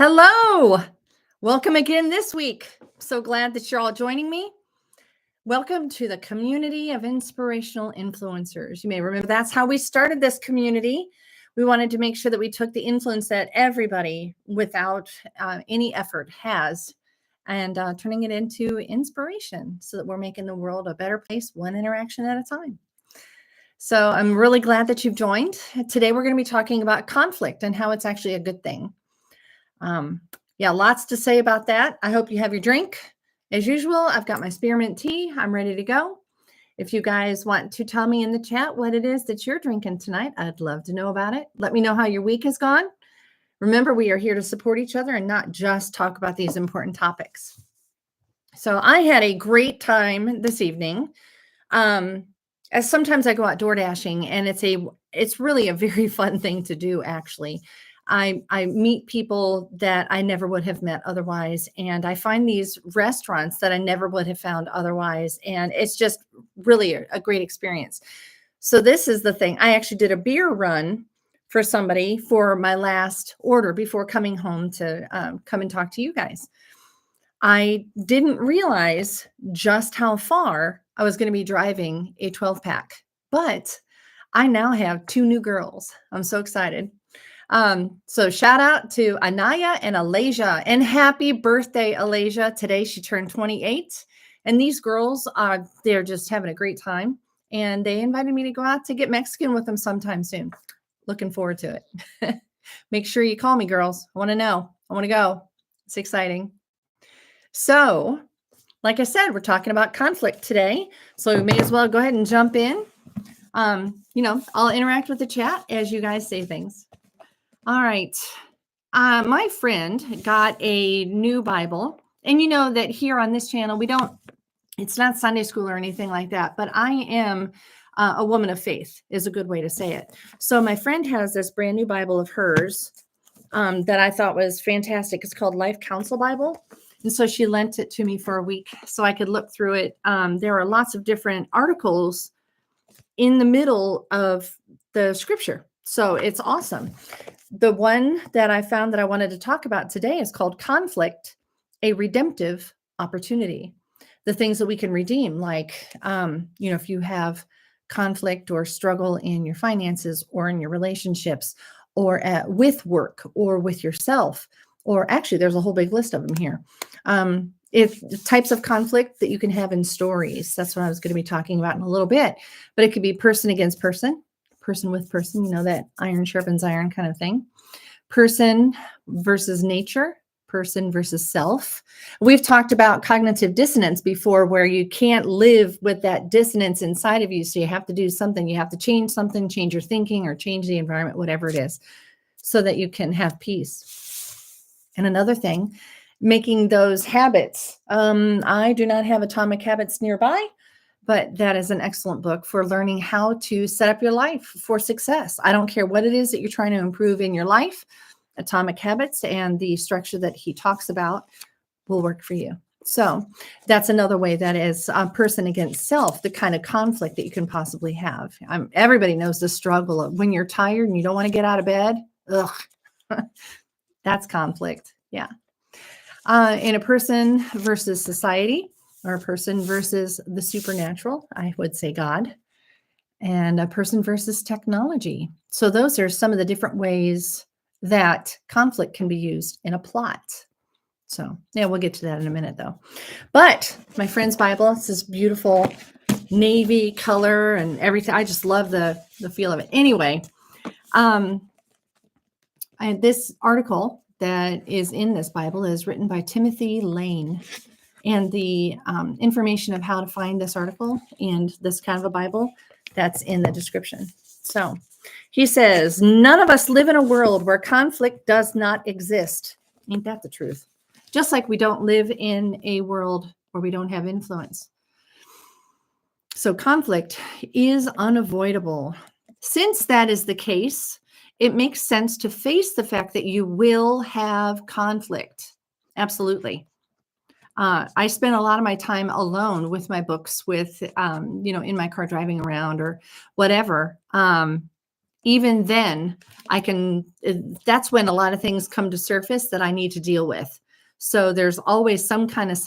Hello. Welcome again this week. So glad that you're all joining me. Welcome to the community of inspirational influencers. You may remember that's how we started this community. We wanted to make sure that we took the influence that everybody without any effort has and turning it into inspiration so that we're making the world a better place, one interaction at a time. So I'm really glad that you've joined. Today, we're going to be talking about conflict and how it's actually a good thing. Yeah, lots to say about that. I hope you have your drink. As usual, I've got my spearmint tea. I'm ready to go. If you guys want to tell me in the chat what it is that you're drinking tonight, I'd love to know about it. Let me know how your week has gone. Remember, we are here to support each other and not just talk about these important topics. So I had a great time this evening. As sometimes I go out door dashing, and it's really a very fun thing to do, actually. I meet people that I never would have met otherwise, and I find these restaurants that I never would have found otherwise, and it's just really a great experience. So this is the thing. I actually did a beer run for somebody for my last order before coming home to come and talk to you guys. I didn't realize just how far I was going to be driving a 12-pack, but I now have 2 new girls. I'm so excited. So shout out to Anaya and Alasia, and happy birthday, Alasia. Today she turned 28, and these girls they're just having a great time, and they invited me to go out to get Mexican with them sometime soon. Looking forward to it. Make sure you call me, girls. I want to know. I want to go. It's exciting. So, like I said, we're talking about conflict today, so we may as well go ahead and jump in. I'll interact with the chat as you guys say things. All right. My friend got a new Bible, and you know that here on this channel, it's not Sunday school or anything like that, but I am a woman of faith is a good way to say it. So my friend has this brand new Bible of hers that I thought was fantastic. It's called Life Counsel Bible. And so she lent it to me for a week so I could look through it. There are lots of different articles in the middle of the scripture. So it's awesome. The one that I found that I wanted to talk about today is called Conflict, a Redemptive Opportunity. The things that we can redeem, like, if you have conflict or struggle in your finances or in your relationships or with work or with yourself, or actually there's a whole big list of them here. If types of conflict that you can have in stories, that's what I was going to be talking about in a little bit, but it could be person against person with person, that iron sharpens iron kind of thing. Person versus nature, person versus self. We've talked about cognitive dissonance before, where you can't live with that dissonance inside of you. So you have to do something. You have to change something, change your thinking or change the environment, whatever it is, so that you can have peace. And another thing, making those habits. I do not have Atomic Habits nearby, but that is an excellent book for learning how to set up your life for success. I don't care what it is that you're trying to improve in your life. Atomic Habits and the structure that he talks about will work for you. So that's another way that is person against self, the kind of conflict that you can possibly have. Everybody knows the struggle of when you're tired and you don't want to get out of bed. Ugh, that's conflict. Yeah. In a person versus society, or a person versus the supernatural, I would say God, and a person versus technology. So those are some of the different ways that conflict can be used in a plot. So yeah, we'll get to that in a minute though. But my friend's Bible, it's this beautiful navy color and everything. I just love the feel of it. Anyway, this article that is in this Bible is written by Timothy Lane. And the information of how to find this article and this kind of a Bible, that's in the description. So he says, none of us live in a world where conflict does not exist. Ain't that the truth? Just like we don't live in a world where we don't have influence. So conflict is unavoidable. Since that is the case, it makes sense to face the fact that you will have conflict. Absolutely. I spend a lot of my time alone with my books, in my car driving around or whatever. even then that's when a lot of things come to surface that I need to deal with. So there's always some kind of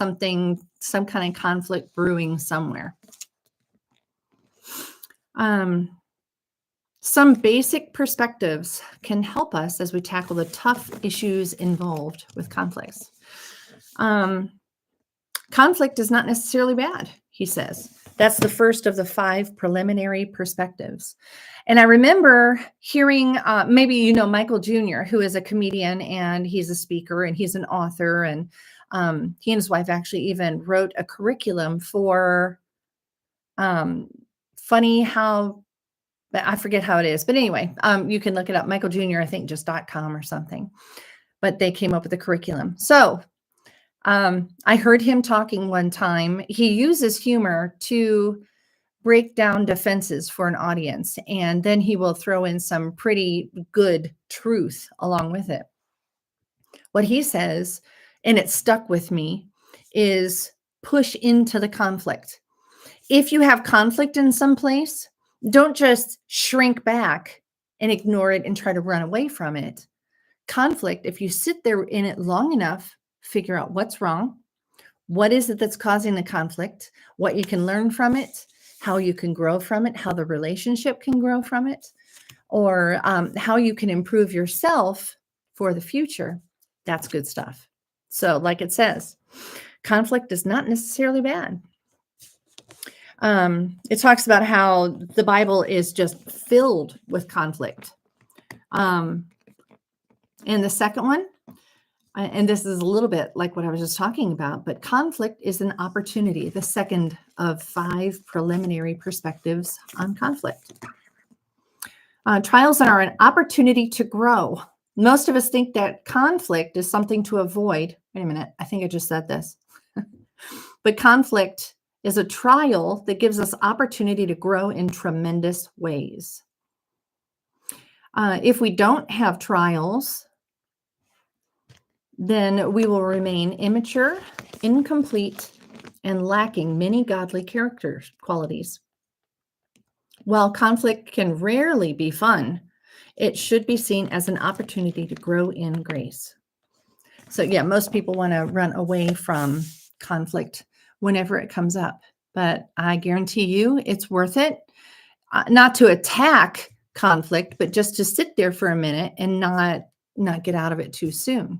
conflict brewing somewhere. Some basic perspectives can help us as we tackle the tough issues involved with conflicts. Conflict is not necessarily bad, he says. That's the first of the 5 preliminary perspectives. And I remember hearing, maybe you know Michael Jr., who is a comedian, and he's a speaker, and he's an author, and he and his wife actually even wrote a curriculum for funny how, I forget how it is, but anyway, you can look it up. Michael Jr., I think just .com or something, but they came up with a curriculum. So I heard him talking one time. He uses humor to break down defenses for an audience, and then he will throw in some pretty good truth along with it. What he says, and it stuck with me, is push into the conflict. If you have conflict in some place, don't just shrink back and ignore it and try to run away from it. Conflict, if you sit there in it long enough, figure out what's wrong, what is it that's causing the conflict, what you can learn from it, how you can grow from it, how the relationship can grow from it, or how you can improve yourself for the future. That's good stuff. So like it says, conflict is not necessarily bad. It talks about how the Bible is just filled with conflict. And the second one, and this is a little bit like what I was just talking about, but conflict is an opportunity, the second of 5 preliminary perspectives on conflict. Trials are an opportunity to grow. Most of us think that conflict is something to avoid. Wait a minute, I think I just said this. But conflict is a trial that gives us opportunity to grow in tremendous ways. If we don't have trials, then we will remain immature, incomplete, and lacking many godly character qualities. While conflict can rarely be fun, it should be seen as an opportunity to grow in grace. So yeah, most people want to run away from conflict whenever it comes up, but I guarantee you it's worth it. Not to attack conflict, but just to sit there for a minute and not get out of it too soon.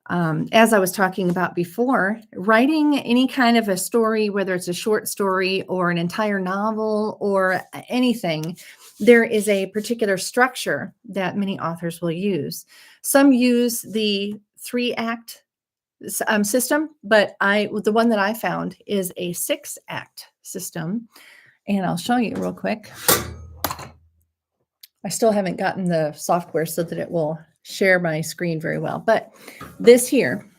As I was talking about before, writing any kind of a story, whether it's a short story or an entire novel or anything, there is a particular structure that many authors will use. Some use the 3-act system, but the one that I found is a 6-act system, and I'll show you real quick. I still haven't gotten the software so that it will share my screen very well, but this here,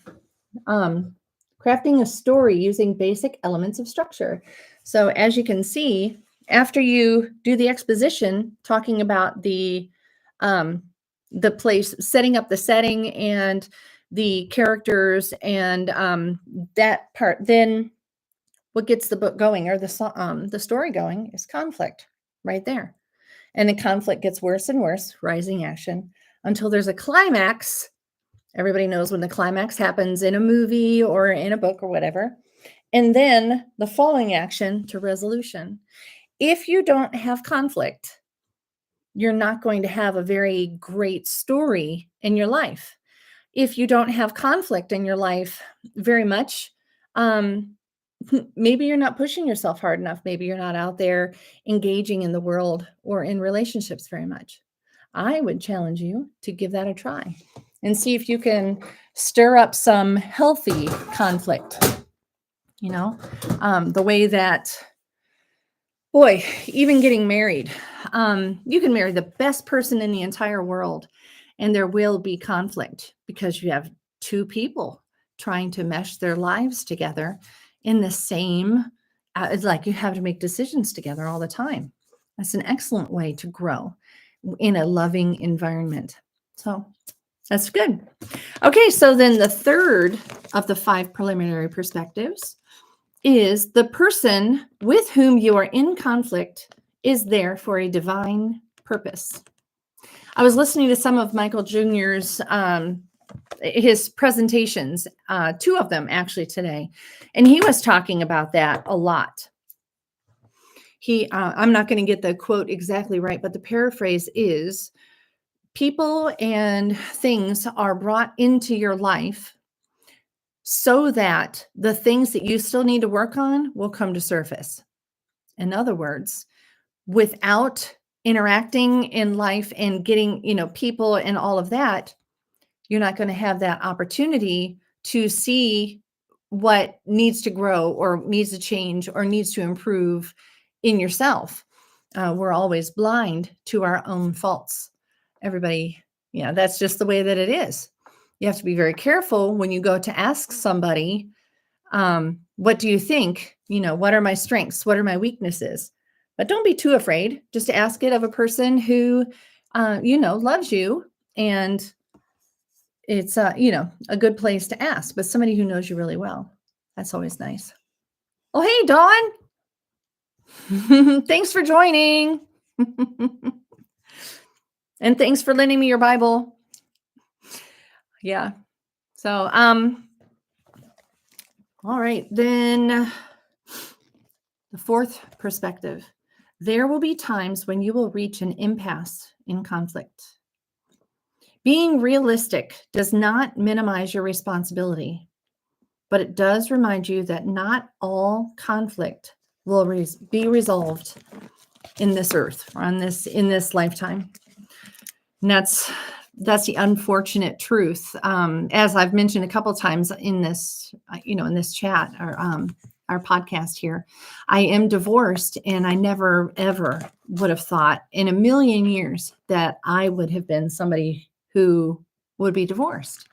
crafting a story using basic elements of structure. So as you can see, after you do the exposition, talking about the place, setting up the setting and the characters and that part, then what gets the book going or the story going is conflict right there. And the conflict gets worse and worse, rising action, until there's a climax. Everybody knows when the climax happens in a movie or in a book or whatever. And then the falling action to resolution. If you don't have conflict, you're not going to have a very great story in your life. If you don't have conflict in your life very much, maybe you're not pushing yourself hard enough. Maybe you're not out there engaging in the world or in relationships very much. I would challenge you to give that a try and see if you can stir up some healthy conflict. You know, the way that, boy, even getting married, you can marry the best person in the entire world and there will be conflict because you have 2 people trying to mesh their lives together in the same, it's like you have to make decisions together all the time. That's an excellent way to grow in a loving environment. So that's good. Okay, so then the third of the 5 preliminary perspectives is the person with whom you are in conflict is there for a divine purpose. I was listening to some of Michael Jr.'s his presentations, 2 of them actually today, and he was talking about that a lot. I'm not going to get the quote exactly right, but the paraphrase is, people and things are brought into your life so that the things that you still need to work on will come to surface. In other words, without interacting in life and getting, people and all of that, you're not going to have that opportunity to see what needs to grow or needs to change or needs to improve in yourself. We're always blind to our own faults. Everybody, that's just the way that it is. You have to be very careful when you go to ask somebody, what do you think? What are my strengths? What are my weaknesses? But don't be too afraid just to ask it of a person who, loves you. And it's, a good place to ask, but somebody who knows you really well. That's always nice. Oh, hey, Dawn. Thanks for joining. And thanks for lending me your Bible. Yeah. So, all right, then the 4th perspective. There will be times when you will reach an impasse in conflict. Being realistic does not minimize your responsibility, but it does remind you that not all conflict will be resolved in this earth or in this lifetime. And that's the unfortunate truth. As I've mentioned a couple of times in this, in this chat or our podcast here, I am divorced, and I never ever would have thought in a million years that I would have been somebody who would be divorced.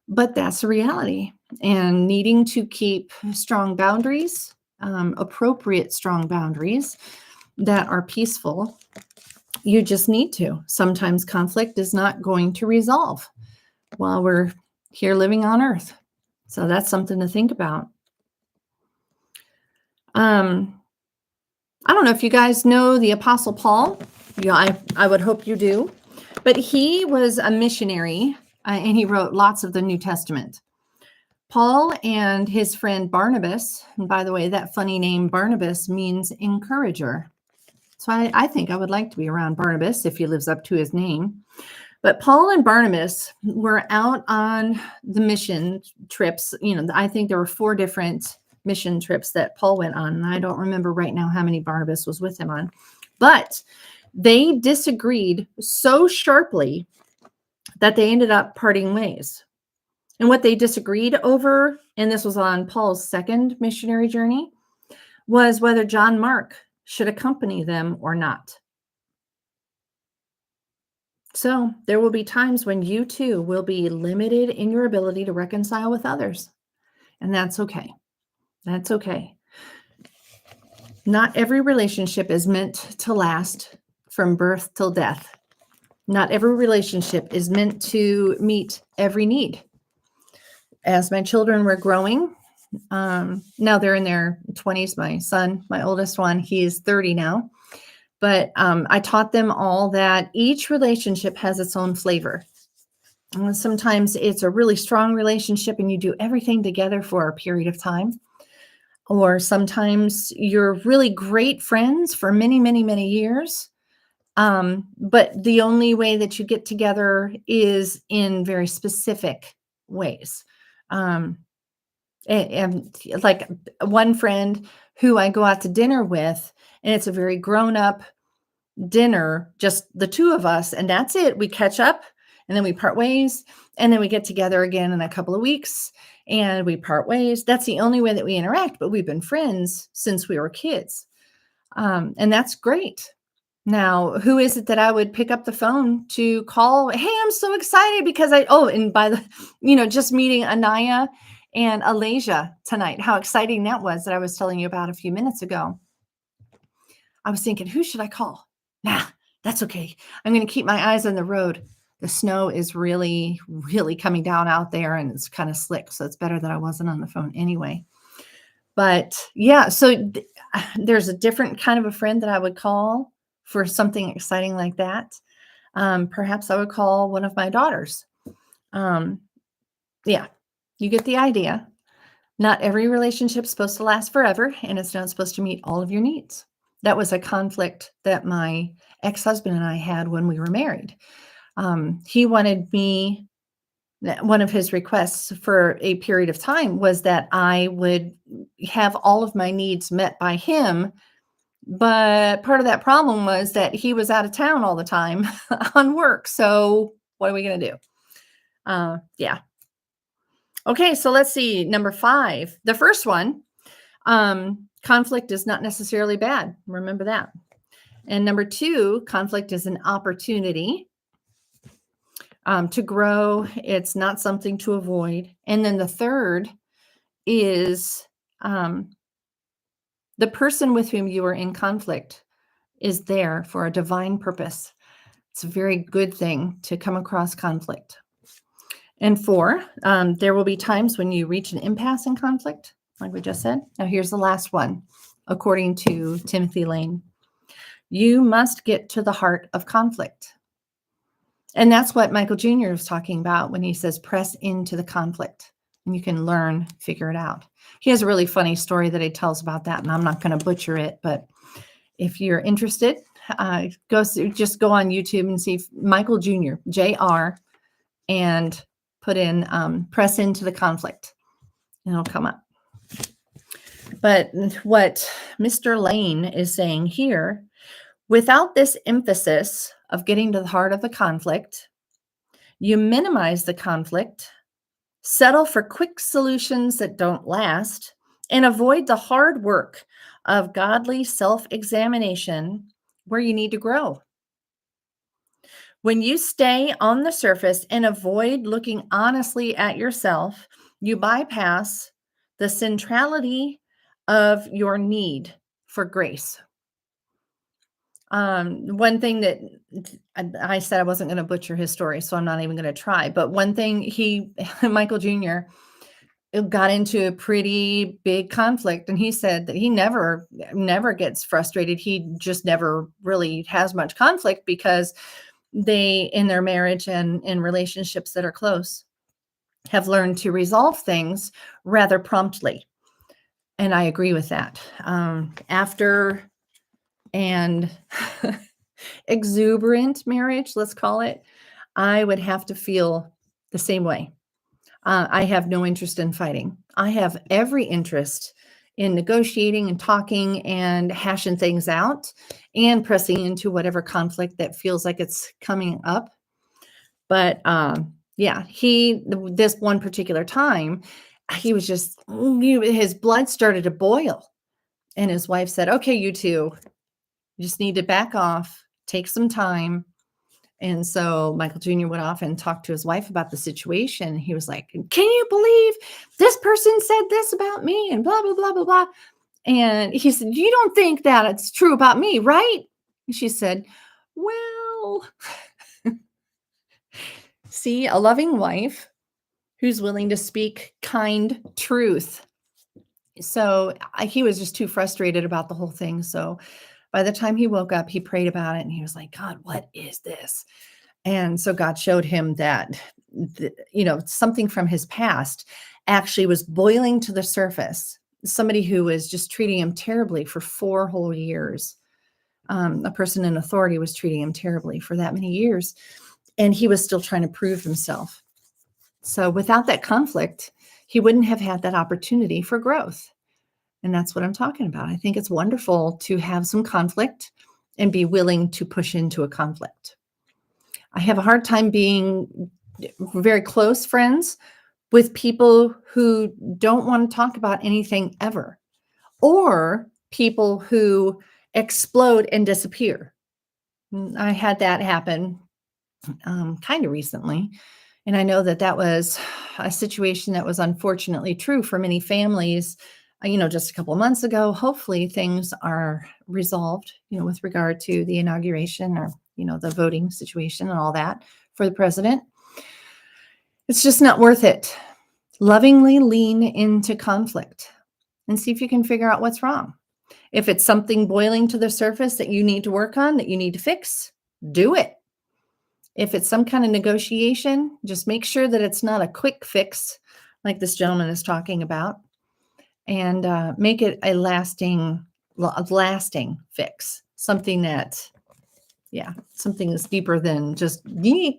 But that's the reality. And needing to keep strong boundaries, appropriate strong boundaries that are peaceful, you just need to. Sometimes conflict is not going to resolve while we're here living on earth. So that's something to think about. I don't know if you guys know the Apostle Paul. Yeah, I would hope you do. But he was a missionary, and he wrote lots of the New Testament. Paul and his friend Barnabas, and by the way, that funny name Barnabas means encourager. So I think I would like to be around Barnabas if he lives up to his name. But Paul and Barnabas were out on the mission trips. I think there were 4 different mission trips that Paul went on. And I don't remember right now how many Barnabas was with him on. But they disagreed so sharply that they ended up parting ways. And what they disagreed over, and this was on Paul's 2nd missionary journey, was whether John Mark should accompany them or not. So there will be times when you too will be limited in your ability to reconcile with others. And that's okay. That's okay. Not every relationship is meant to last from birth till death. Not every relationship is meant to meet every need. As my children were growing, now they're in their 20s. My son, my oldest one, he's 30 now. But I taught them all that each relationship has its own flavor. And sometimes it's a really strong relationship and you do everything together for a period of time. Or sometimes you're really great friends for many, many, many years. But the only way that you get together is in very specific ways. And like one friend who I go out to dinner with, and it's a very grown-up dinner, just the 2 of us, and that's it. We catch up, and then we part ways, and then we get together again in a couple of weeks, and we part ways. That's the only way that we interact, but we've been friends since we were kids. And that's great. Now, who is it that I would pick up the phone to call? Hey, I'm so excited because and by the, just meeting Anaya and Alasia tonight, how exciting that was that I was telling you about a few minutes ago. I was thinking, who should I call? Nah, that's okay. I'm going to keep my eyes on the road. The snow is really, really coming down out there and it's kind of slick. So it's better that I wasn't on the phone anyway. But yeah, so there's a different kind of a friend that I would call for something exciting like that, perhaps I would call one of my daughters. Um, yeah, you get the idea. Not every relationship is supposed to last forever, and it's not supposed to meet all of your needs. That was a conflict that my ex-husband and I had when we were married. He wanted me, one of his requests for a period of time was that I would have all of my needs met by him. But part of that problem was that he was out of town all the time on work. So what are we going to do? Yeah. Okay, so let's see. Number 5, the first one, conflict is not necessarily bad. Remember that. And number 2, conflict is an opportunity to grow. It's not something to avoid. And then the third is the person with whom you are in conflict is there for a divine purpose. It's a very good thing to come across conflict. And 4, there will be times when you reach an impasse in conflict, like we just said. Now, here's the last one, according to Timothy Lane. You must get to the heart of conflict. And that's what Michael Jr. was talking about when he says press into the conflict, and you can learn, figure it out. He has a really funny story that he tells about that, and I'm not going to butcher it, but if you're interested, just go on YouTube and see Michael Jr., Jr., and put in press into the conflict, and it'll come up. But what Mr. Lane is saying here, without this emphasis of getting to the heart of the conflict, you minimize the conflict, settle for quick solutions that don't last, and avoid the hard work of godly self-examination where you need to grow. When you stay on the surface and avoid looking honestly at yourself, you bypass the centrality of your need for grace. One thing that I said I wasn't going to butcher his story, so I'm not even going to try. But one thing Michael Jr. got into a pretty big conflict, and he said that he never gets frustrated. He just never really has much conflict because they, in their marriage and in relationships that are close, have learned to resolve things rather promptly. And I agree with that. After an exuberant marriage, let's call it, I would have to feel the same way. I have no interest in fighting. I have every interest in negotiating and talking and hashing things out and pressing into whatever conflict that feels like it's coming up. But yeah, this one particular time, he was just, his blood started to boil. And his wife said, okay, you two, you just need to back off, take some time. And so Michael Jr. went off and talked to his wife about the situation. He was like, can you believe this person said this about me and blah, blah, blah, blah, blah. And he said, you don't think that it's true about me, right? And she said, well, see, a loving wife who's willing to speak kind truth. So he was just too frustrated about the whole thing. So by the time he woke up, he prayed about it and he was like, God, what is this? And so God showed him that, something from his past actually was boiling to the surface. Somebody who was just treating him terribly for 4 whole years. A person in authority was treating him terribly for that many years. And he was still trying to prove himself. So without that conflict, he wouldn't have had that opportunity for growth. And that's what I'm talking about. I think it's wonderful to have some conflict and be willing to push into a conflict. I have a hard time being very close friends with people who don't want to talk about anything ever, or people who explode and disappear. I had that happen kind of recently. And I know that was a situation that was unfortunately true for many families, just a couple of months ago. Hopefully things are resolved, with regard to the inauguration or, the voting situation and all that for the president. It's just not worth it. Lovingly lean into conflict and see if you can figure out what's wrong. If it's something boiling to the surface that you need to work on, that you need to fix, do it. If it's some kind of negotiation, just make sure that it's not a quick fix like this gentleman is talking about, and make it a lasting fix. Something that, something that's deeper than just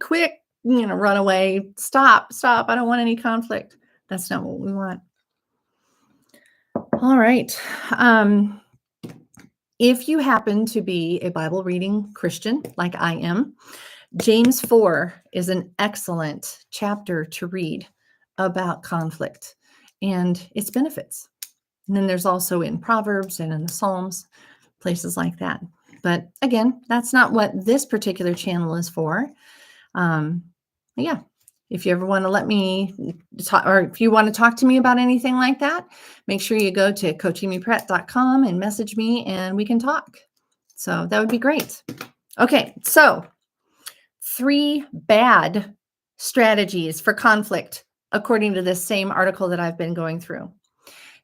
quick, run away, stop. I don't want any conflict. That's not what we want. All right. If you happen to be a Bible reading Christian, like I am, James 4 is an excellent chapter to read about conflict and its benefits. And then there's also in Proverbs and in the Psalms, places like that. But again, that's not what this particular channel is for. If you ever want to let me talk, or if you want to talk to me about anything like that, make sure you go to coachamypratt.com and message me and we can talk. So that would be great. Okay, so 3 bad strategies for conflict, according to this same article that I've been going through.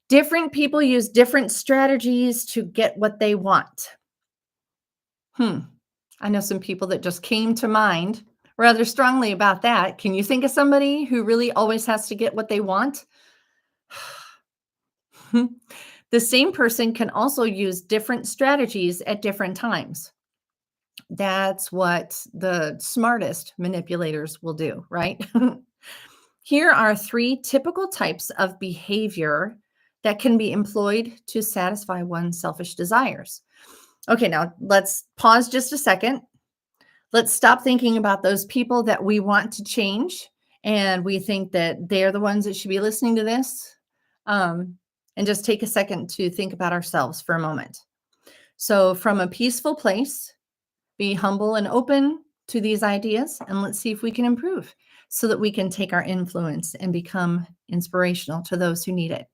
Different people use different strategies to get what they want. I know some people that just came to mind rather strongly about that. Can you think of somebody who really always has to get what they want? The same person can also use different strategies at different times. That's what the smartest manipulators will do, right? Here are 3 typical types of behavior that can be employed to satisfy one's selfish desires. Okay, now let's pause just a second. Let's stop thinking about those people that we want to change and we think that they're the ones that should be listening to this. And just take a second to think about ourselves for a moment. So from a peaceful place, be humble and open to these ideas, and let's see if we can improve so that we can take our influence and become inspirational to those who need it.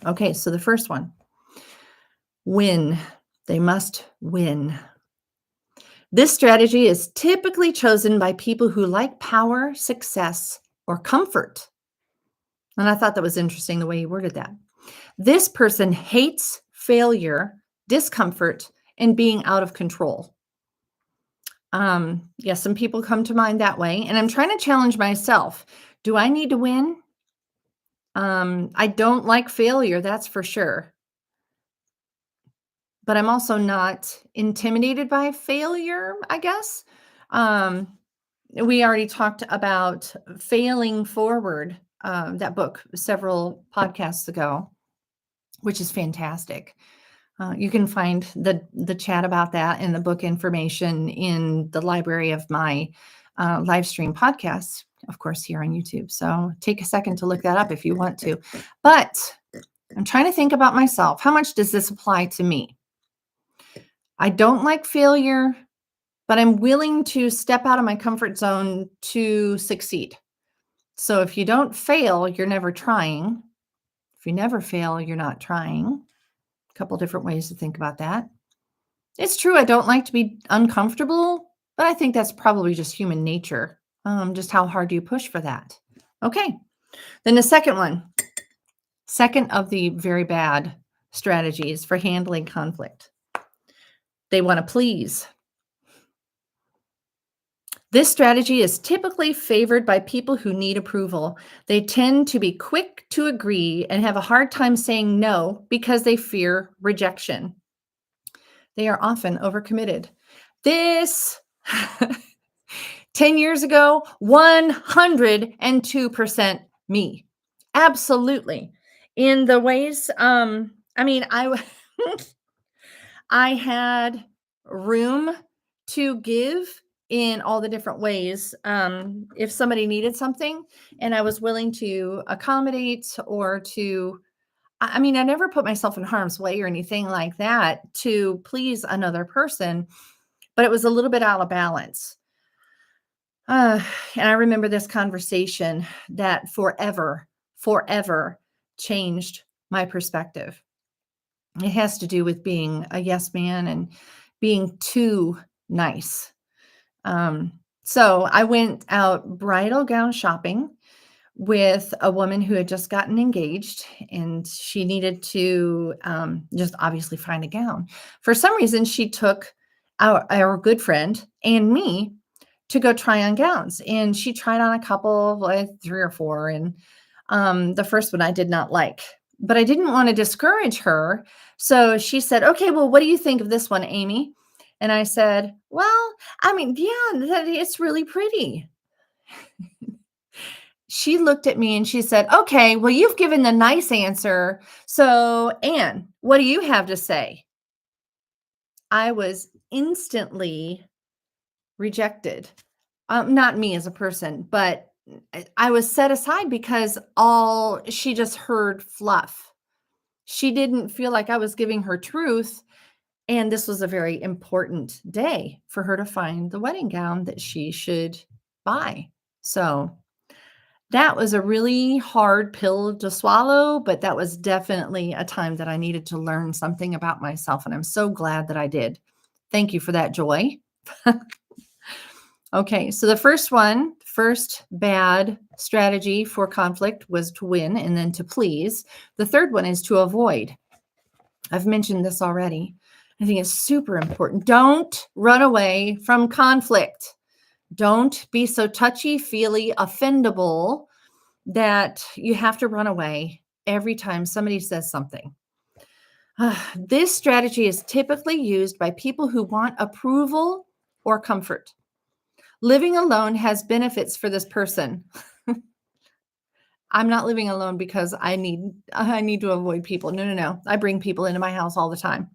Okay, so the first one, win. They must win. This strategy is typically chosen by people who like power, success, or comfort. And I thought that was interesting the way he worded that. This person hates failure, discomfort, and being out of control. Some people come to mind that way. And I'm trying to challenge myself. Do I need to win? I don't like failure, that's for sure. But I'm also not intimidated by failure, I guess. We already talked about Failing Forward, that book, several podcasts ago, which is fantastic. You can find the chat about that and the book information in the library of my live stream podcasts, of course, here on YouTube. So take a second to look that up if you want to. But I'm trying to think about myself. How much does this apply to me? I don't like failure, but I'm willing to step out of my comfort zone to succeed. So if you don't fail, you're never trying. If you never fail, you're not trying. A couple different ways to think about that. It's true, I don't like to be uncomfortable, but I think that's probably just human nature. Just how hard do you push for that? Okay, then the second one. Second of the very bad strategies for handling conflict. They want to please. This strategy is typically favored by people who need approval. They tend to be quick to agree and have a hard time saying no because they fear rejection. They are often overcommitted. This 10 years ago, 102% me. Absolutely. In the ways, I had room to give in all the different ways. If somebody needed something and I was willing to accommodate or I never put myself in harm's way or anything like that to please another person, but it was a little bit out of balance. And I remember this conversation that forever changed my perspective. It has to do with being a yes man and being too nice. So I went out bridal gown shopping with a woman who had just gotten engaged, and she needed to just obviously find a gown. For some reason, she took our good friend and me to go try on gowns, and she tried on a couple, like 3 or 4, and the first one I did not like, but I didn't want to discourage her. So she said, "Okay, well, what do you think of this one, Amy?" And I said, "Well, I mean, yeah, it's really pretty." She looked at me and she said, "Okay, well, you've given the nice answer. So, Anne, what do you have to say?" I was instantly rejected. Not me as a person, but I was set aside because she just heard fluff. She didn't feel like I was giving her truth. And this was a very important day for her to find the wedding gown that she should buy. So that was a really hard pill to swallow, but that was definitely a time that I needed to learn something about myself. And I'm so glad that I did. Thank you for that, Joy. Okay, so the first bad strategy for conflict was to win and then to please. The third one is to avoid. I've mentioned this already. I think it's super important. Don't run away from conflict. Don't be so touchy-feely, offendable that you have to run away every time somebody says something. This strategy is typically used by people who want approval or comfort. Living alone has benefits for this person. I'm not living alone because I need to avoid people. No. I bring people into my house all the time.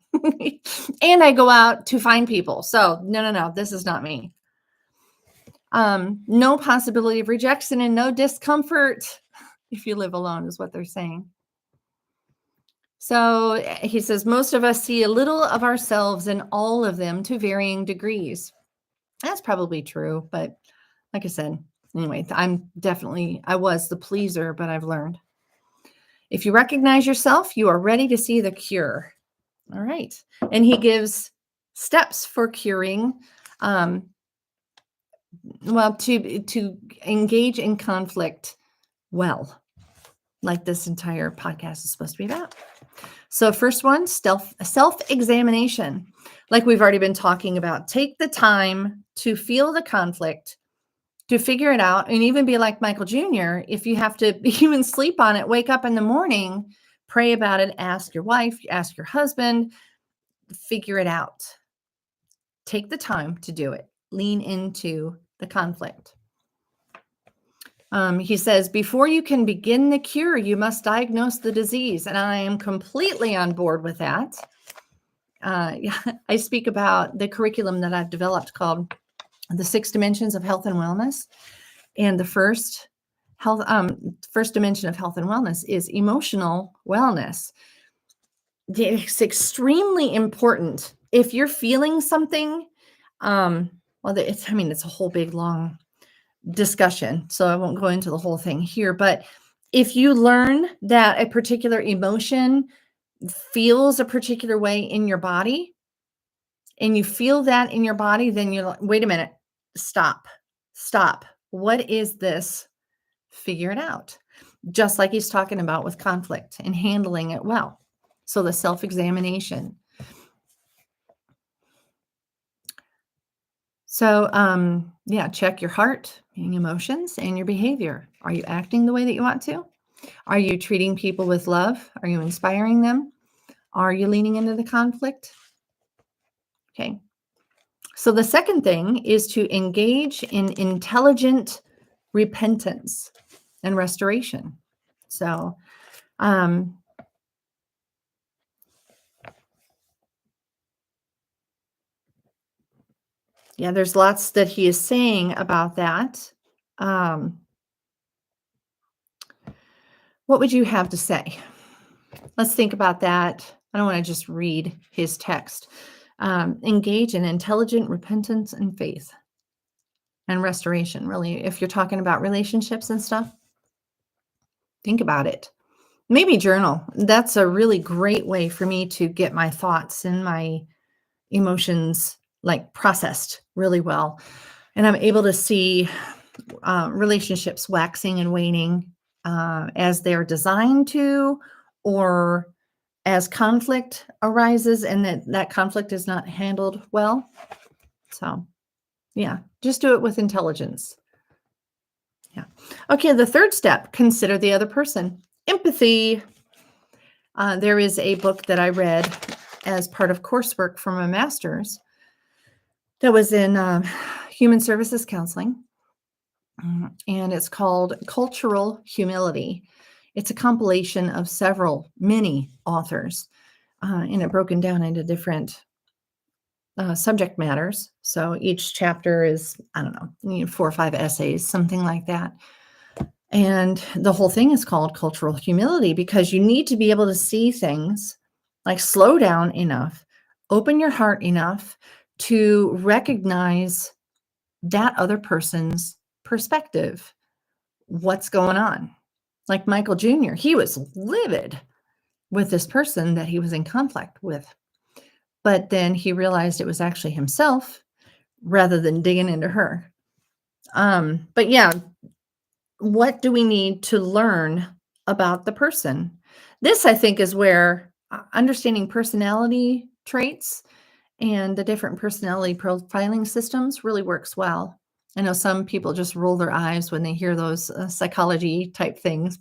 And I go out to find people. So no. This is not me. No possibility of rejection and no discomfort if you live alone is what they're saying. So he says, most of us see a little of ourselves in all of them to varying degrees. That's probably true. But like I said, anyway, I was the pleaser, but I've learned. If you recognize yourself, you are ready to see the cure. All right. And he gives steps for curing, to engage in conflict well, like this entire podcast is supposed to be about. So first one, self-examination. Like we've already been talking about, take the time to feel the conflict, to figure it out, and even be like Michael Jr. If you have to even sleep on it, wake up in the morning, pray about it, ask your wife, ask your husband, figure it out. Take the time to do it. Lean into the conflict. He says, before you can begin the cure, you must diagnose the disease. And I am completely on board with that. I speak about the curriculum that I've developed called the 6 Dimensions of Health and Wellness. And the first dimension of health and wellness is emotional wellness. It's extremely important. If you're feeling something, it's a whole big, long discussion, so I won't go into the whole thing here. But if you learn that a particular emotion feels a particular way in your body, and you feel that in your body, then you're like, wait a minute, stop. What is this? Figure it out. Just like he's talking about with conflict and handling it well. So the self-examination. So, check your heart, your emotions, and your behavior. Are you acting the way that you want to? Are you treating people with love? Are you inspiring them? Are you leaning into the conflict? Okay. So the second thing is to engage in intelligent repentance and restoration. So, there's lots that he is saying about that. What would you have to say? Let's think about that. I don't want to just read his text. Engage in intelligent repentance and faith and restoration. Really, if you're talking about relationships and stuff, think about it. Maybe journal. That's a really great way for me to get my thoughts and my emotions processed really well. And I'm able to see relationships waxing and waning as they're designed to, or as conflict arises and that conflict is not handled well. So, yeah, just do it with intelligence. Yeah. Okay, the third step, consider the other person. Empathy. There is a book that I read as part of coursework for my master's that was in human services counseling. And it's called Cultural Humility. It's a compilation of many authors, and it broken down into different subject matters. So each chapter is, I don't know, 4 or 5 essays, something like that. And the whole thing is called Cultural Humility because you need to be able to see things, like slow down enough, open your heart enough to recognize that other person's perspective. What's going on? Like Michael Jr., he was livid with this person that he was in conflict with. But then he realized it was actually himself rather than digging into her. But yeah, what do we need to learn about the person? This, I think, is where understanding personality traits and the different personality profiling systems really works well. I know some people just roll their eyes when they hear those psychology type things,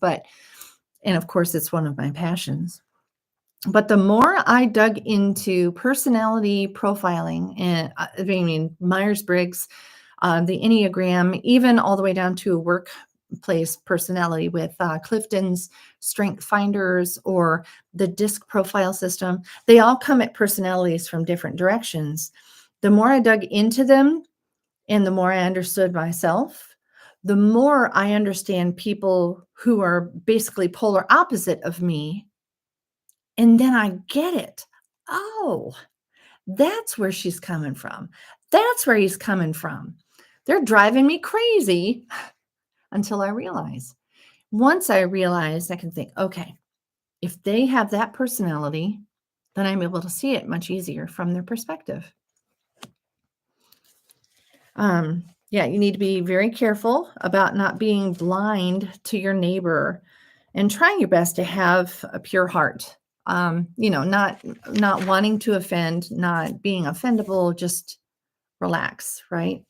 and of course, it's one of my passions. But the more I dug into personality profiling, and Myers-Briggs, the Enneagram, even all the way down to a workplace personality with Clifton's Strength Finders or the DISC profile system, they all come at personalities from different directions. The more I dug into them and the more I understood myself, the more I understand people who are basically polar opposite of me. And then I get it. Oh, that's where she's coming from. That's where he's coming from. They're driving me crazy until I realize. Once I realize, I can think, okay, if they have that personality, then I'm able to see it much easier from their perspective. Yeah, you need to be very careful about not being blind to your neighbor and trying your best to have a pure heart. Not wanting to offend, not being offendable, just relax, right?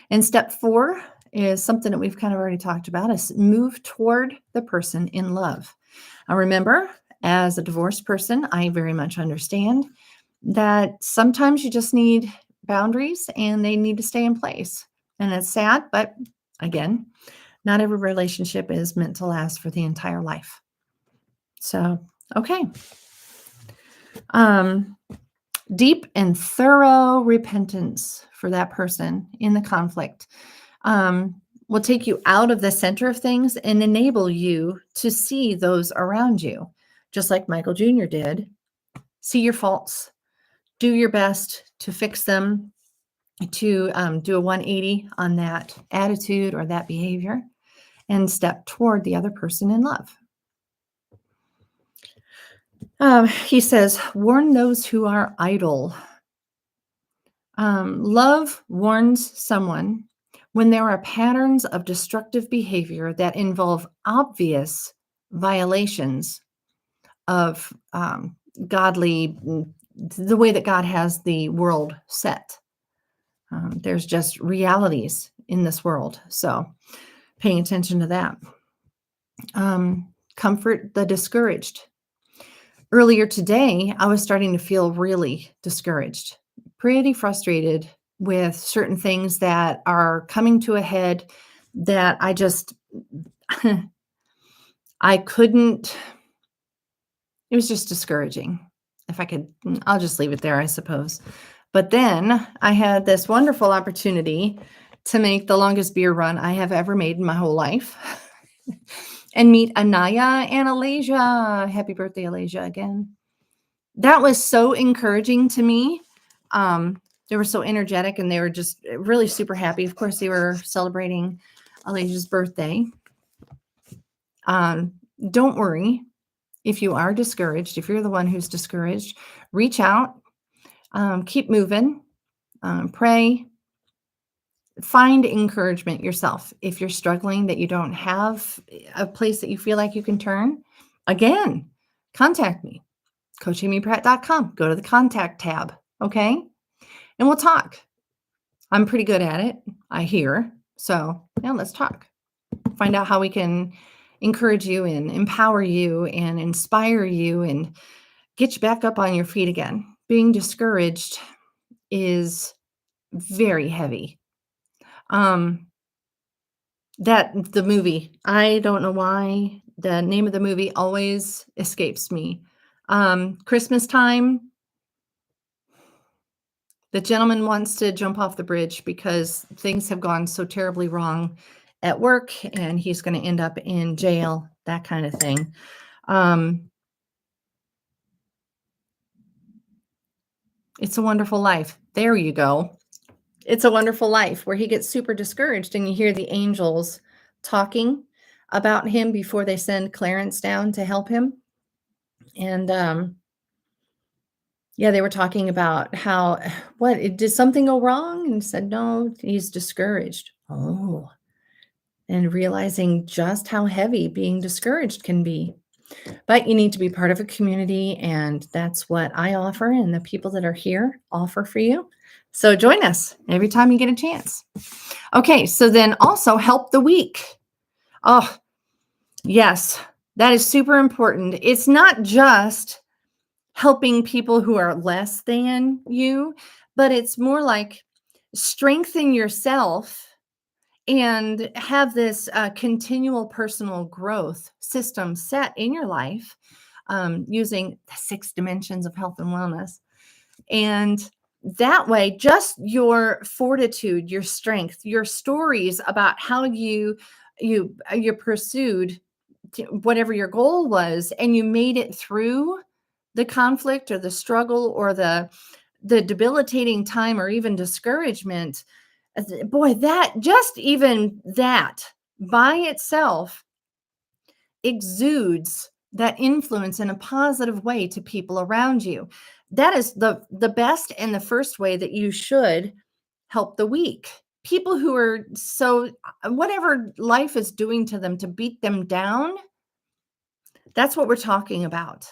And step 4 is something that we've kind of already talked about, is move toward the person in love. Now remember, as a divorced person, I very much understand that sometimes you just need boundaries and they need to stay in place. And it's sad, but again, not every relationship is meant to last for the entire life. So, okay. Deep and thorough repentance for that person in the conflict will take you out of the center of things and enable you to see those around you, just like Michael Jr. did. See your faults, do your best to fix them, to do a 180 on that attitude or that behavior, and step toward the other person in love. He says, warn those who are idle. Love warns someone when there are patterns of destructive behavior that involve obvious violations of the way that God has the world set. There's just realities in this world. So paying attention to that. Comfort the discouraged. Earlier today, I was starting to feel really discouraged, pretty frustrated with certain things that are coming to a head that I just, I couldn't, it was just discouraging. If I could, I'll just leave it there, I suppose. But then I had this wonderful opportunity to make the longest beer run I have ever made in my whole life and meet Anaya and Alasia. Happy birthday, Alasia, again. That was so encouraging to me. They were so energetic and they were just really super happy. Of course, they were celebrating Alasia's birthday. Don't worry if you are discouraged. If you're the one who's discouraged, reach out, keep moving, pray, find encouragement yourself. If you're struggling that you don't have a place that you feel like you can turn, again, contact me, coachamypratt.com. Go to the contact tab, okay? And we'll talk. I'm pretty good at it, I hear. So, yeah, let's talk. Find out how we can encourage you and empower you and inspire you and get you back up on your feet again. Being discouraged is very heavy. That the movie, I don't know why the name of the movie always escapes me. Christmas time, the gentleman wants to jump off the bridge because things have gone so terribly wrong at work and he's going to end up in jail, that kind of thing. It's a Wonderful Life. There you go. It's a Wonderful Life, where he gets super discouraged and you hear the angels talking about him before they send Clarence down to help him. And yeah, they were talking about how, did something go wrong? And said, no, he's discouraged. Oh, and realizing just how heavy being discouraged can be. But you need to be part of a community, and that's what I offer, and the people that are here offer for you. So join us every time you get a chance. Okay, so then also help the weak. Oh, yes, that is super important. It's not just helping people who are less than you, but it's more like strengthen yourself and have this continual personal growth system set in your life using the 6 dimensions of health and wellness. And that way, just your fortitude, your strength, your stories about how you pursued whatever your goal was, and you made it through the conflict or the struggle or the debilitating time or even discouragement. Boy, that just even that by itself exudes that influence in a positive way to people around you. That is the best and the first way that you should help the weak. People who are so, whatever life is doing to them to beat them down, that's what we're talking about.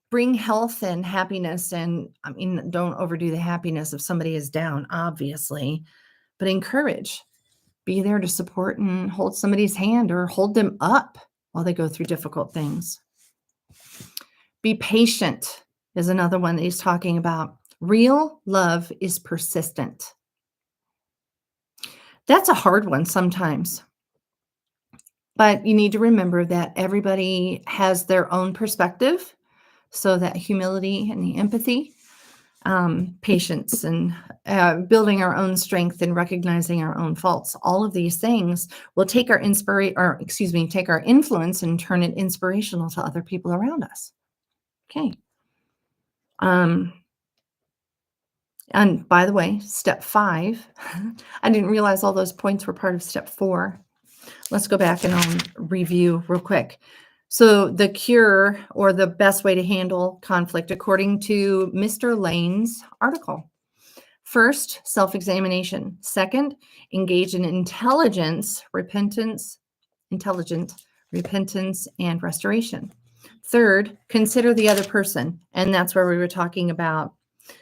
Bring health and happiness, and I mean, don't overdo the happiness if somebody is down, obviously, but encourage. Be there to support and hold somebody's hand or hold them up while they go through difficult things. Be patient is another one that he's talking about. Real love is persistent. That's a hard one sometimes. But you need to remember that everybody has their own perspective. So that humility and the empathy, patience, and building our own strength and recognizing our own faults. All of these things will take our take our influence and turn it inspirational to other people around us. Okay. And by the way, step 5, I didn't realize all those points were part of step 4. Let's go back and I'll review real quick. So the cure, or the best way to handle conflict, according to Mr. Lane's article. First, self-examination. Second, engage in intelligent repentance, and restoration. Third, consider the other person. And that's where we were talking about,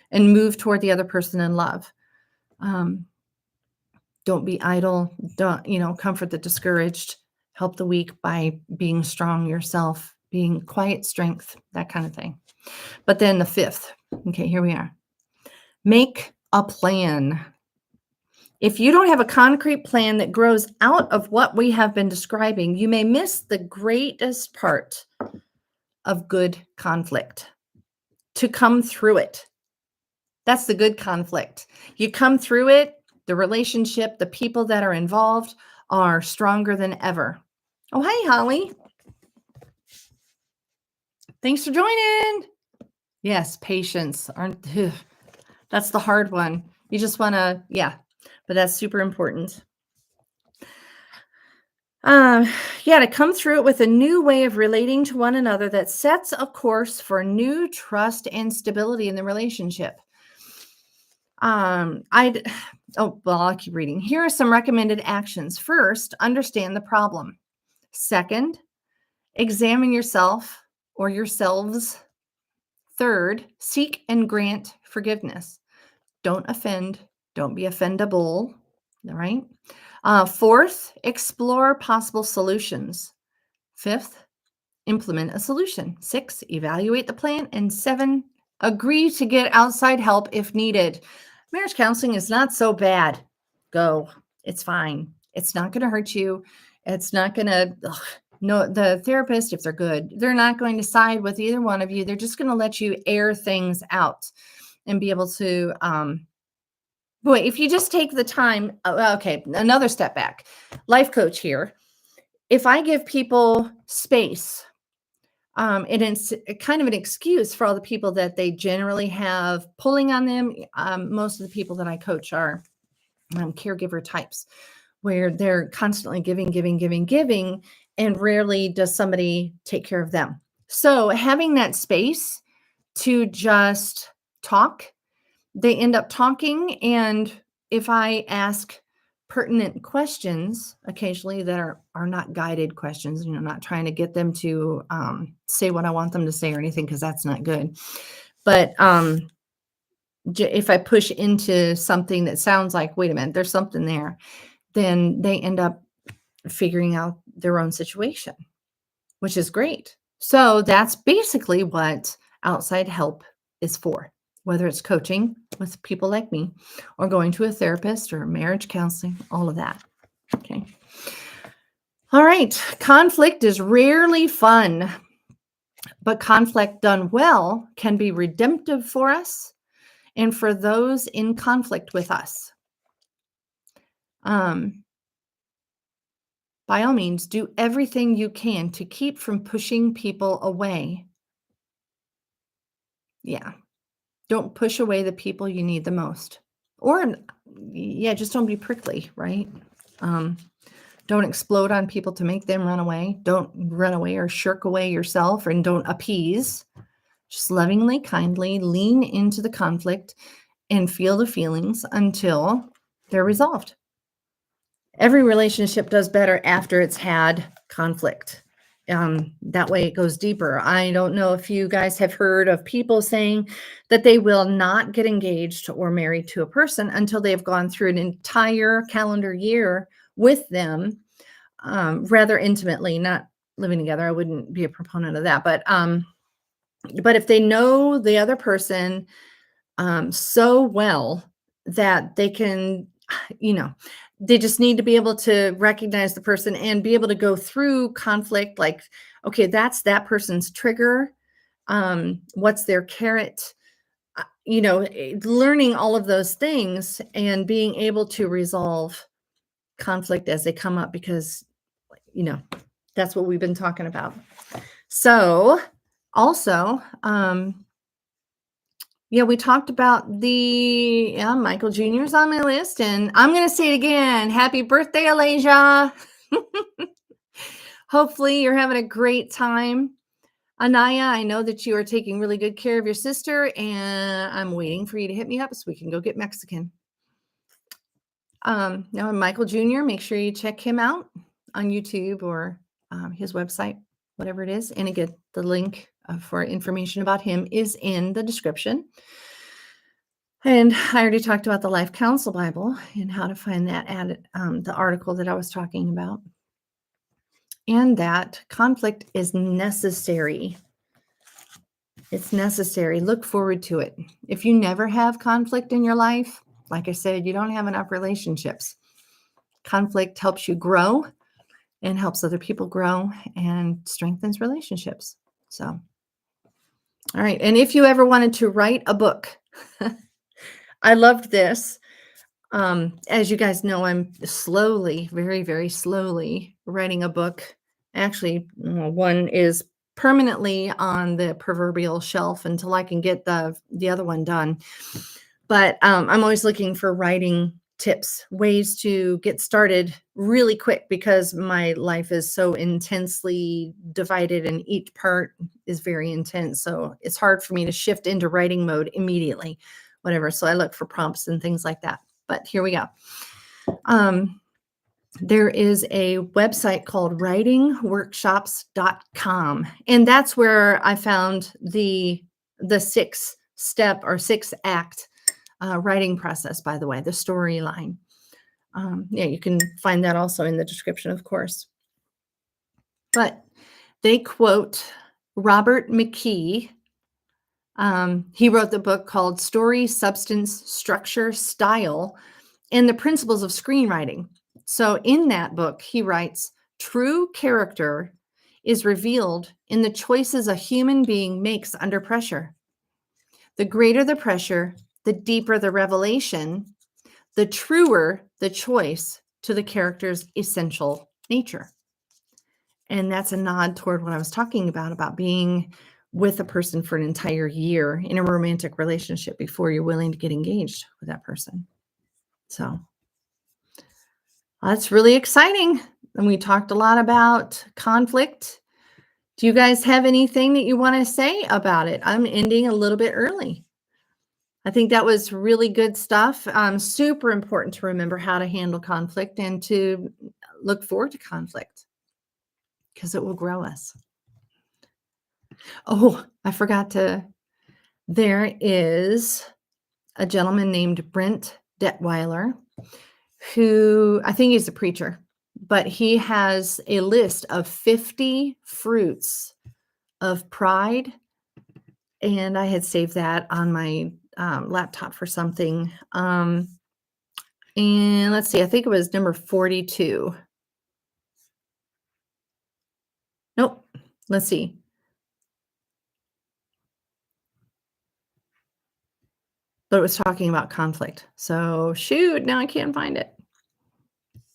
and move toward the other person in love. Don't be idle. Don't, comfort the discouraged. Help the weak by being strong yourself, being quiet strength, that kind of thing. But then the 5th, okay, here we are. Make a plan. If you don't have a concrete plan that grows out of what we have been describing, you may miss the greatest part of good conflict. To come through it. That's the good conflict. You come through it, the relationship, the people that are involved are stronger than ever. Oh, hey, Holly. Thanks for joining. Yes, patience. That's the hard one. You just want to, but that's super important. To come through it with a new way of relating to one another that sets a course for new trust and stability in the relationship. I'll keep reading. Here are some recommended actions. First, understand the problem. Second, examine yourself or yourselves. Third, seek and grant forgiveness. Don't offend. Don't be offendable. All right. Fourth, explore possible solutions. Fifth, implement a solution. 6, evaluate the plan. And 7, agree to get outside help if needed. Marriage counseling is not so bad. Go. It's fine. It's not going to hurt you. It's not going to, no, the therapist, if they're good, they're not going to side with either one of you. They're just going to let you air things out and be able to, boy, if you just take the time, okay, another step back. Life coach here. If I give people space, and it's kind of an excuse for all the people that they generally have pulling on them. Most of the people that I coach are caregiver types, where they're constantly giving, and rarely does somebody take care of them. So having that space to just talk, they end up talking. And if I ask pertinent questions occasionally that are not guided questions, not trying to get them to say what I want them to say or anything, because that's not good. But if I push into something that sounds like, wait a minute, there's something there, then they end up figuring out their own situation, which is great. So that's basically what outside help is for, whether it's coaching with people like me or going to a therapist or marriage counseling, all of that. Okay. All right. Conflict is rarely fun, but conflict done well can be redemptive for us and for those in conflict with us. By all means, do everything you can to keep from pushing people away. Yeah. Don't push away the people you need the most. Or, just don't be prickly, right? Don't explode on people to make them run away. Don't run away or shirk away yourself, and don't appease. Just lovingly, kindly lean into the conflict and feel the feelings until they're resolved. Every relationship does better after it's had conflict. That way it goes deeper. I don't know if you guys have heard of people saying that they will not get engaged or married to a person until they've gone through an entire calendar year with them, rather intimately, not living together. I wouldn't be a proponent of that. But if they know the other person so well that they can, they just need to be able to recognize the person and be able to go through conflict. Like, okay, that's that person's trigger. What's their carrot? Learning all of those things and being able to resolve conflict as they come up, because, that's what we've been talking about. So also, we talked about Michael Jr.'s on my list, and I'm going to say it again. Happy birthday, Alasia. Hopefully you're having a great time. Anaya, I know that you are taking really good care of your sister, and I'm waiting for you to hit me up so we can go get Mexican. Now Michael Jr., make sure you check him out on YouTube or his website, whatever it is. And again, the link for information about him is in the description. And I already talked about the Life Counsel Bible and how to find that at the article that I was talking about. And that conflict is necessary. It's necessary. Look forward to it. If you never have conflict in your life, like I said, you don't have enough relationships. Conflict helps you grow and helps other people grow and strengthens relationships. So, all right. And if you ever wanted to write a book, I loved this. As you guys know, I'm slowly, very, very slowly writing a book. Actually, one is permanently on the proverbial shelf until I can get the other one done. But I'm always looking for writing tips, ways to get started really quick, because my life is so intensely divided and each part is very intense. So it's hard for me to shift into writing mode immediately. whatever. So I look for prompts and things like that. But here we go. There is a website called writingworkshops.com. And that's where I found the 6-step or 6-act writing process, by the way, the storyline. Yeah, you can find that also in the description, of course. But they quote Robert McKee. He wrote the book called Story, Substance, Structure, Style, and the Principles of Screenwriting. So in that book, he writes, true character is revealed in the choices a human being makes under pressure. The greater the pressure, the deeper the revelation, the truer the choice to the character's essential nature. And that's a nod toward what I was talking about being with a person for an entire year in a romantic relationship before you're willing to get engaged with that person. So that's really exciting. And we talked a lot about conflict. Do you guys have anything that you want to say about it? I'm ending a little bit early. I think that was really good stuff. Super important to remember how to handle conflict and to look forward to conflict because it will grow us. Oh, I forgot to. There is a gentleman named Brent Detweiler who I think he's a preacher, but he has a list of 50 fruits of pride. And I had saved that on my laptop for something. And let's see, I think it was number 42. Nope. Let's see. But it was talking about conflict. So shoot, now I can't find it.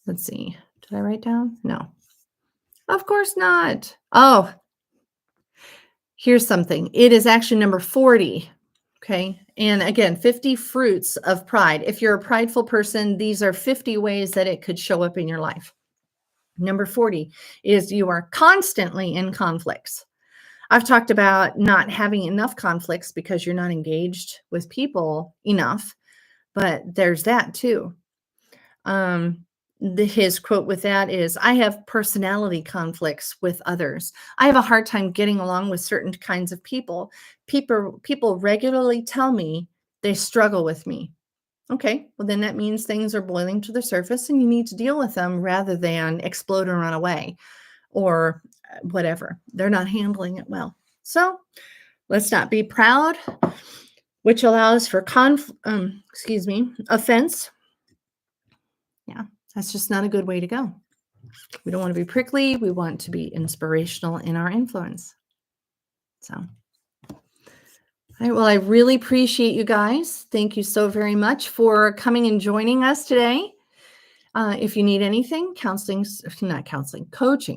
Let's see. Did I write down? No. Of course not. Oh, here's something. It is actually number 40. Okay. And again, 50 fruits of pride. If you're a prideful person, these are 50 ways that it could show up in your life. Number 40 is you are constantly in conflicts. I've talked about not having enough conflicts because you're not engaged with people enough, but there's that too. His quote with that is, I have personality conflicts with others. I have a hard time getting along with certain kinds of people. People regularly tell me they struggle with me. Okay, well, then that means things are boiling to the surface and you need to deal with them rather than explode and run away or whatever. They're not handling it well. So let's not be proud, which allows for offense. Yeah, that's just not a good way to go. We don't want to be prickly. We want to be inspirational in our influence. So, all right, well, I really appreciate you guys. Thank you so very much for coming and joining us today. If you need anything, coaching.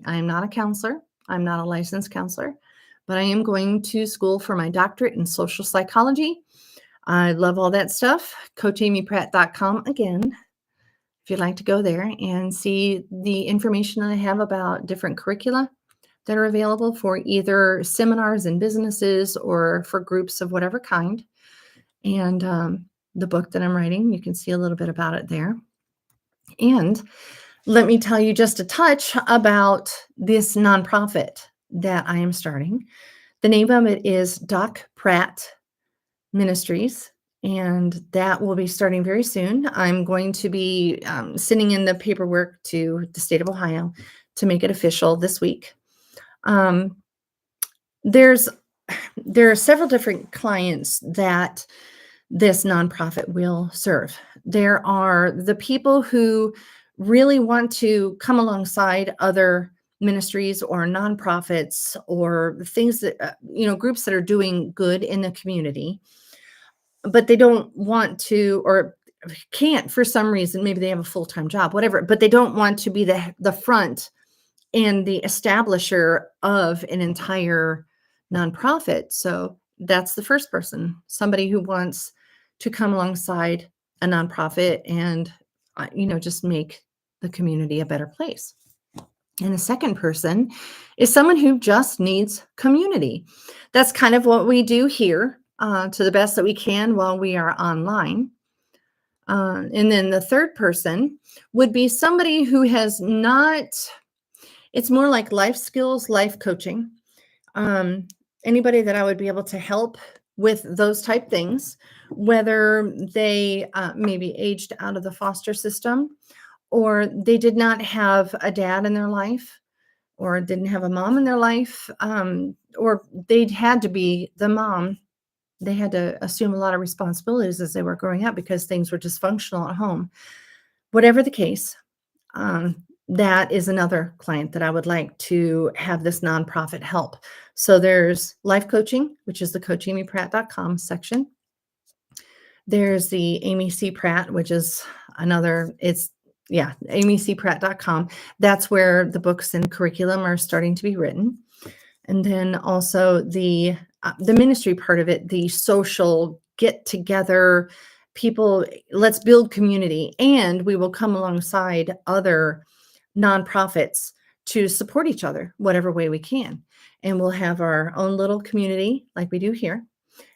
I am not a counselor. I'm not a licensed counselor, but I am going to school for my doctorate in social psychology. I love all that stuff. CoachAmyPratt.com again, if you'd like to go there and see the information that I have about different curricula that are available for either seminars and businesses or for groups of whatever kind. And the book that I'm writing, you can see a little bit about it there. And let me tell you just a touch about this nonprofit that I am starting. The name of it is DocPrattMinistries, and that will be starting very soon. I'm going to be sending in the paperwork to the state of Ohio to make it official this week. There are several different clients that this nonprofit will serve. There are the people who really want to come alongside other ministries or nonprofits or things that, groups that are doing good in the community, but they don't want to or can't for some reason. Maybe they have a full-time job, whatever, but they don't want to be the front and the establisher of an entire nonprofit. So that's the first person, somebody who wants to come alongside a nonprofit and, just make the community a better place. And the second person is someone who just needs community. That's kind of what we do here to the best that we can while we are online. And then the third person would be somebody who has not, it's more like life skills, life coaching. Um, Anybody that I would be able to help with those type things, whether they maybe aged out of the foster system, or they did not have a dad in their life, or didn't have a mom in their life, or they had to be the mom. They had to assume a lot of responsibilities as they were growing up because things were dysfunctional at home. Whatever the case, that is another client that I would like to have this nonprofit help. So there's life coaching, which is the coachamypratt.com section. There's the Amy C. Pratt, which is another, amycpratt.com. That's where the books and curriculum are starting to be written. And then also the ministry part of it, the social get together, people, let's build community, and we will come alongside other nonprofits to support each other whatever way we can. And we'll have our own little community like we do here,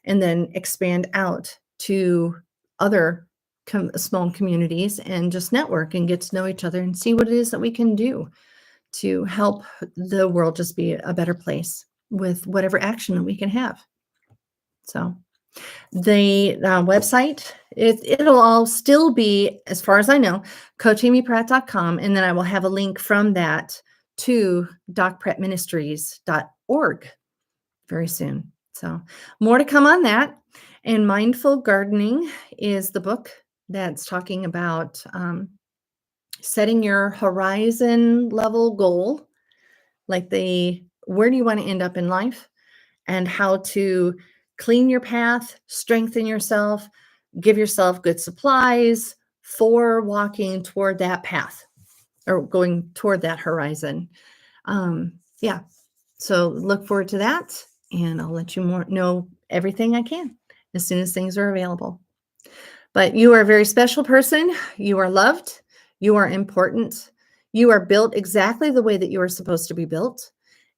and then expand out to other small communities and just network and get to know each other and see what it is that we can do to help the world just be a better place with whatever action that we can have. So the website, it'll all still be, as far as I know, coachamypratt.com. And then I will have a link from that to DocPrattMinistries.org very soon. So more to come on that. And Mindful Gardening is the book that's talking about setting your horizon level goal, like where do you want to end up in life, and how to clean your path, strengthen yourself, give yourself good supplies for walking toward that path or going toward that horizon. Yeah. So look forward to that, and I'll let you know everything I can as soon as things are available. But you are a very special person. You are loved. You are important. You are built exactly the way that you are supposed to be built.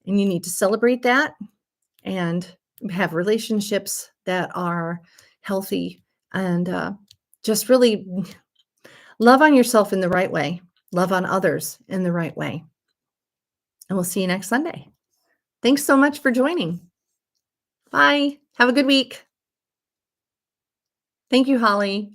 And you need to celebrate that and have relationships that are healthy, and just really love on yourself in the right way. Love on others in the right way. And we'll see you next Sunday. Thanks so much for joining. Bye. Have a good week. Thank you, Holly.